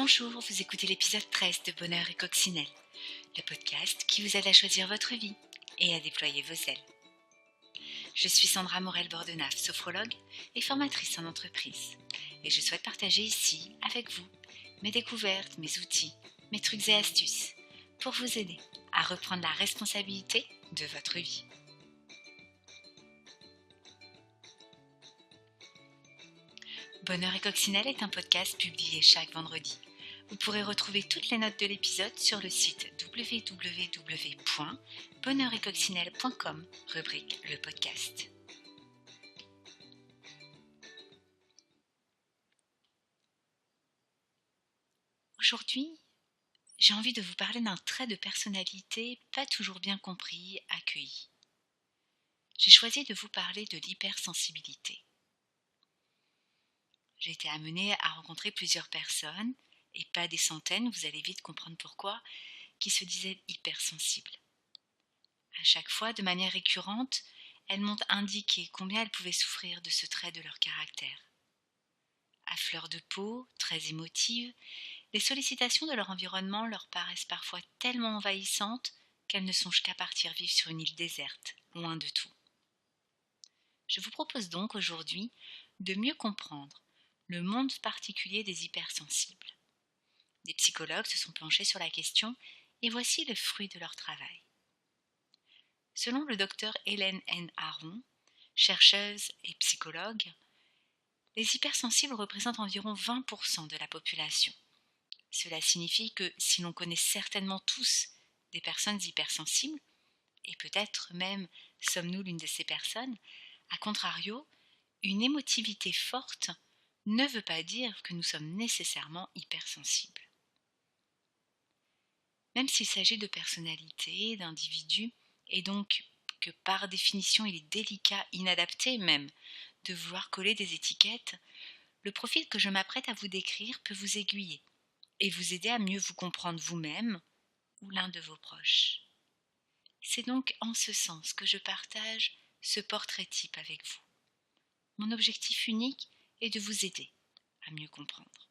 Bonjour, vous écoutez l'épisode 13 de Bonheur et Coccinelle, le podcast qui vous aide à choisir votre vie et à déployer vos ailes. Je suis Sandra Morel-Bordenave, sophrologue et formatrice en entreprise, et je souhaite partager ici, avec vous, mes découvertes, mes outils, mes trucs et astuces pour vous aider à reprendre la responsabilité de votre vie. Bonheur et Coccinelle est un podcast publié chaque vendredi. Vous pourrez retrouver toutes les notes de l'épisode sur le site www.bonheuretcoccinelle.com, rubrique le podcast. Aujourd'hui, j'ai envie de vous parler d'un trait de personnalité pas toujours bien compris, accueilli. J'ai choisi de vous parler de l'hypersensibilité. J'ai été amenée à rencontrer plusieurs personnes, et pas des centaines, vous allez vite comprendre pourquoi, qui se disaient hypersensibles. À chaque fois, de manière récurrente, elles m'ont indiqué combien elles pouvaient souffrir de ce trait de leur caractère. À fleur de peau, très émotives, les sollicitations de leur environnement leur paraissent parfois tellement envahissantes qu'elles ne songent qu'à partir vivre sur une île déserte, loin de tout. Je vous propose donc aujourd'hui de mieux comprendre le monde particulier des hypersensibles. Des psychologues se sont penchés sur la question et voici le fruit de leur travail. Selon le docteur Hélène N. Aron, chercheuse et psychologue, les hypersensibles représentent environ 20% de la population. Cela signifie que si l'on connaît certainement tous des personnes hypersensibles, et peut-être même sommes-nous l'une de ces personnes, à contrario, une émotivité forte ne veut pas dire que nous sommes nécessairement hypersensibles. Même s'il s'agit de personnalités, d'individus, et donc que par définition il est délicat, inadapté même, de vouloir coller des étiquettes, le profil que je m'apprête à vous décrire peut vous aiguiller et vous aider à mieux vous comprendre vous-même ou l'un de vos proches. C'est donc en ce sens que je partage ce portrait type avec vous. Mon objectif unique est de vous aider à mieux comprendre.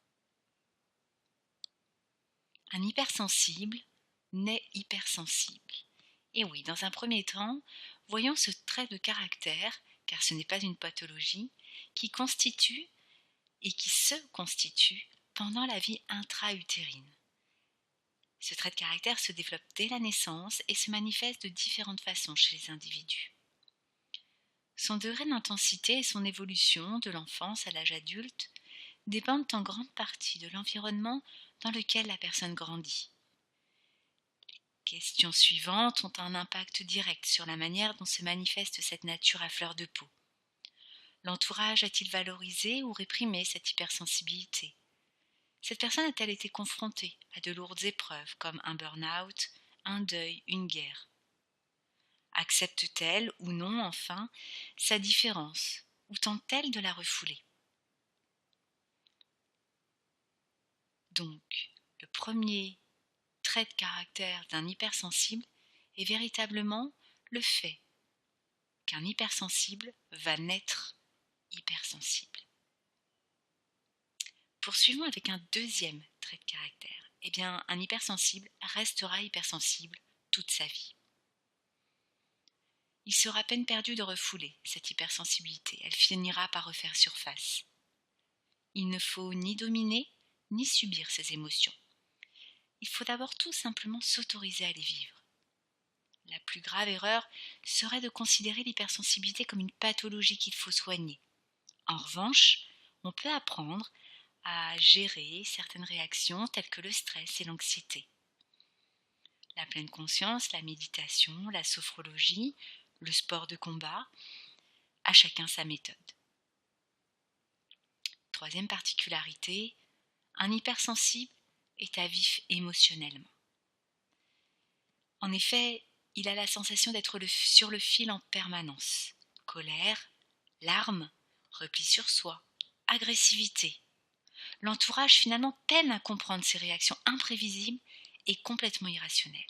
Un hypersensible naît hypersensible. Et oui, dans un premier temps, voyons ce trait de caractère, car ce n'est pas une pathologie, qui constitue et qui se constitue pendant la vie intra-utérine. Ce trait de caractère se développe dès la naissance et se manifeste de différentes façons chez les individus. Son degré d'intensité et son évolution de l'enfance à l'âge adulte dépendent en grande partie de l'environnement dans lequel la personne grandit. Les questions suivantes ont un impact direct sur la manière dont se manifeste cette nature à fleur de peau. L'entourage a-t-il valorisé ou réprimé cette hypersensibilité ? Cette personne a-t-elle été confrontée à de lourdes épreuves comme un burn-out, un deuil, une guerre ? Accepte-t-elle ou non, enfin, sa différence ou tente-t-elle de la refouler ? Donc, le premier trait de caractère d'un hypersensible est véritablement le fait qu'un hypersensible va naître hypersensible. Poursuivons avec un deuxième trait de caractère. Eh bien, un hypersensible restera hypersensible toute sa vie. Il sera à peine perdu de refouler cette hypersensibilité. Elle finira par refaire surface. Il ne faut ni dominer, ni subir ces émotions. Il faut d'abord tout simplement s'autoriser à les vivre. La plus grave erreur serait de considérer l'hypersensibilité comme une pathologie qu'il faut soigner. En revanche, on peut apprendre à gérer certaines réactions telles que le stress et l'anxiété. La pleine conscience, la méditation, la sophrologie, le sport de combat, à chacun sa méthode. Troisième particularité, un hypersensible est à vif émotionnellement. En effet, il a la sensation d'être sur le fil en permanence. Colère, larmes, repli sur soi, agressivité. L'entourage finalement peine à comprendre ces réactions imprévisibles et complètement irrationnelles.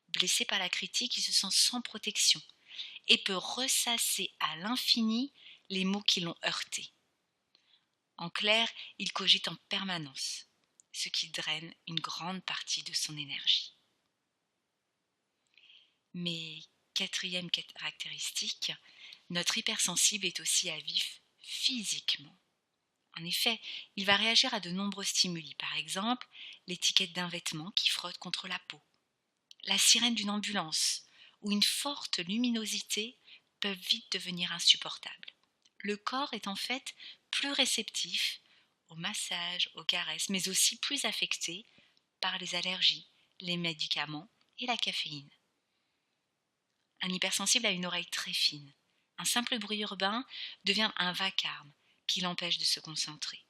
Blessé par la critique, il se sent sans protection et peut ressasser à l'infini les mots qui l'ont heurté. En clair, il cogite en permanence. ce qui draine une grande partie de son énergie. Mais quatrième caractéristique, notre hypersensible est aussi à vif physiquement. En effet, il va réagir à de nombreux stimuli, par exemple l'étiquette d'un vêtement qui frotte contre la peau, la sirène d'une ambulance ou une forte luminosité peuvent vite devenir insupportables. Le corps est en fait plus réceptif aux massages, aux caresses, mais aussi plus affecté par les allergies, les médicaments et la caféine. Un hypersensible a une oreille très fine. Un simple bruit urbain devient un vacarme qui l'empêche de se concentrer.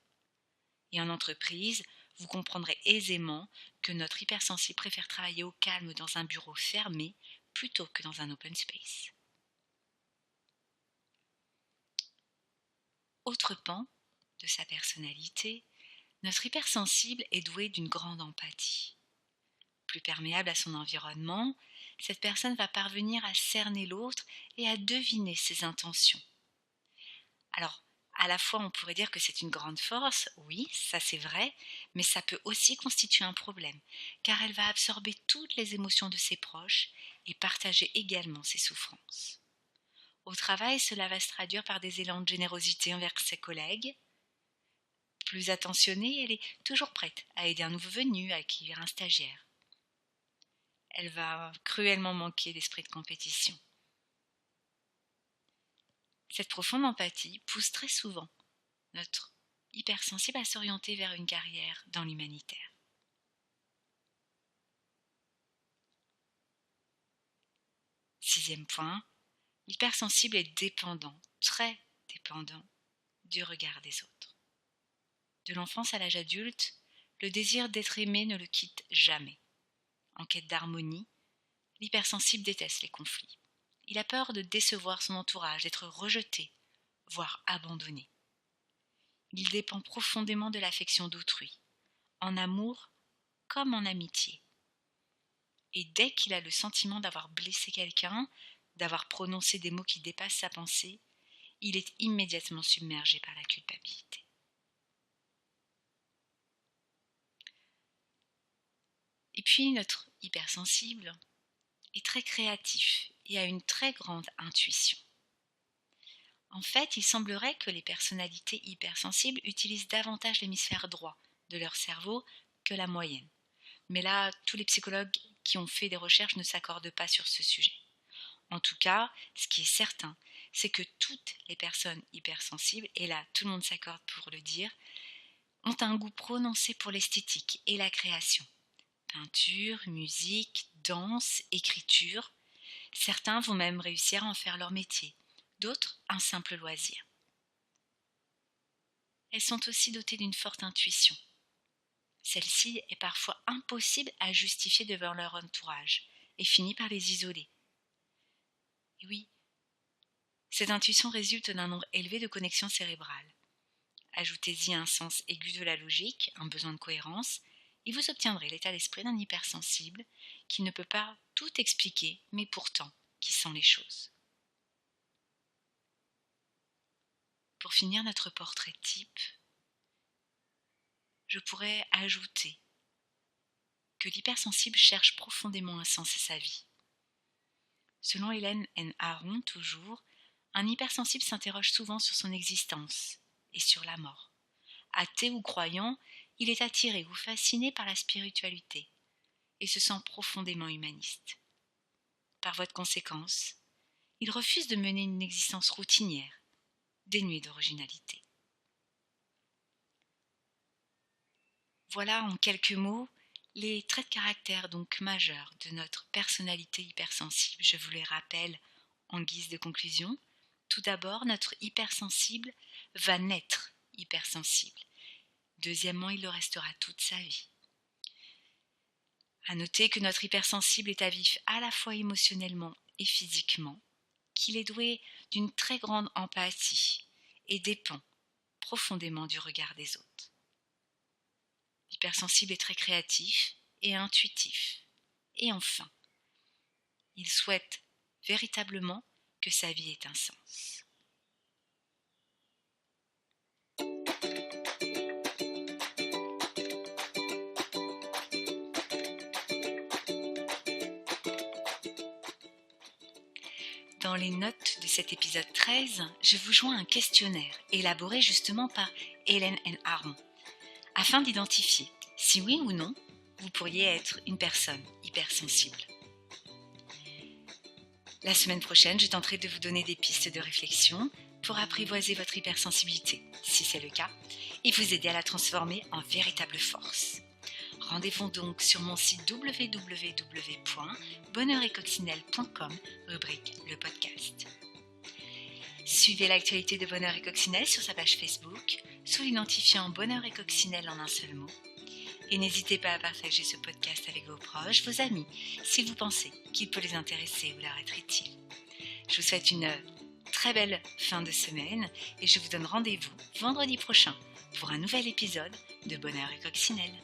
Et en entreprise, vous comprendrez aisément que notre hypersensible préfère travailler au calme dans un bureau fermé plutôt que dans un open space. Autre pan de sa personnalité, notre hypersensible est doué d'une grande empathie. Plus perméable à son environnement, cette personne va parvenir à cerner l'autre et à deviner ses intentions. Alors, à la fois on pourrait dire que c'est une grande force, oui, ça c'est vrai, mais ça peut aussi constituer un problème, car elle va absorber toutes les émotions de ses proches et partager également ses souffrances. Au travail, cela va se traduire par des élans de générosité envers ses collègues. Plus attentionnée, elle est toujours prête à aider un nouveau venu, à accueillir un stagiaire. Elle va cruellement manquer d'esprit de compétition. Cette profonde empathie pousse très souvent notre hypersensible à s'orienter vers une carrière dans l'humanitaire. Sixième point, l'hypersensible est dépendant, très dépendant du regard des autres. De l'enfance à l'âge adulte, le désir d'être aimé ne le quitte jamais. En quête d'harmonie, l'hypersensible déteste les conflits. Il a peur de décevoir son entourage, d'être rejeté, voire abandonné. Il dépend profondément de l'affection d'autrui, en amour comme en amitié. Et dès qu'il a le sentiment d'avoir blessé quelqu'un, d'avoir prononcé des mots qui dépassent sa pensée, il est immédiatement submergé par la culpabilité. Et puis notre hypersensible est très créatif et a une très grande intuition. En fait, il semblerait que les personnalités hypersensibles utilisent davantage l'hémisphère droit de leur cerveau que la moyenne. Mais là, tous les psychologues qui ont fait des recherches ne s'accordent pas sur ce sujet. En tout cas, ce qui est certain, c'est que toutes les personnes hypersensibles, et là tout le monde s'accorde pour le dire, ont un goût prononcé pour l'esthétique et la création. Peinture, musique, danse, écriture. Certains vont même réussir à en faire leur métier, d'autres un simple loisir. Elles sont aussi dotées d'une forte intuition. Celle-ci est parfois impossible à justifier devant leur entourage et finit par les isoler. Et oui, cette intuition résulte d'un nombre élevé de connexions cérébrales. Ajoutez-y un sens aigu de la logique, un besoin de cohérence, et vous obtiendrez l'état d'esprit d'un hypersensible qui ne peut pas tout expliquer, mais pourtant qui sent les choses. Pour finir notre portrait type, je pourrais ajouter que l'hypersensible cherche profondément un sens à sa vie. Selon Hélène N. Aron, toujours, un hypersensible s'interroge souvent sur son existence et sur la mort. Athée ou croyant, il est attiré ou fasciné par la spiritualité et se sent profondément humaniste. Par voie de conséquence, il refuse de mener une existence routinière, dénuée d'originalité. Voilà en quelques mots les traits de caractère donc majeurs de notre personnalité hypersensible. Je vous les rappelle en guise de conclusion. Tout d'abord, notre hypersensible va naître hypersensible. Deuxièmement, il le restera toute sa vie. À noter que notre hypersensible est à vif à la fois émotionnellement et physiquement, qu'il est doué d'une très grande empathie et dépend profondément du regard des autres. L'hypersensible est très créatif et intuitif. Et enfin, il souhaite véritablement que sa vie ait un sens. Dans les notes de cet épisode 13, je vous joins un questionnaire élaboré justement par Hélène N. Aron, afin d'identifier si oui ou non vous pourriez être une personne hypersensible. La semaine prochaine, je tenterai de vous donner des pistes de réflexion pour apprivoiser votre hypersensibilité, si c'est le cas, et vous aider à la transformer en véritable force. Rendez-vous donc sur mon site www.bonheuretcoccinelle.com, rubrique le podcast. Suivez l'actualité de Bonheur et Coccinelle sur sa page Facebook, sous l'identifiant Bonheur et Coccinelle en un seul mot. Et n'hésitez pas à partager ce podcast avec vos proches, vos amis, si vous pensez qu'il peut les intéresser ou leur être utile. Je vous souhaite une très belle fin de semaine et je vous donne rendez-vous vendredi prochain pour un nouvel épisode de Bonheur et Coccinelle.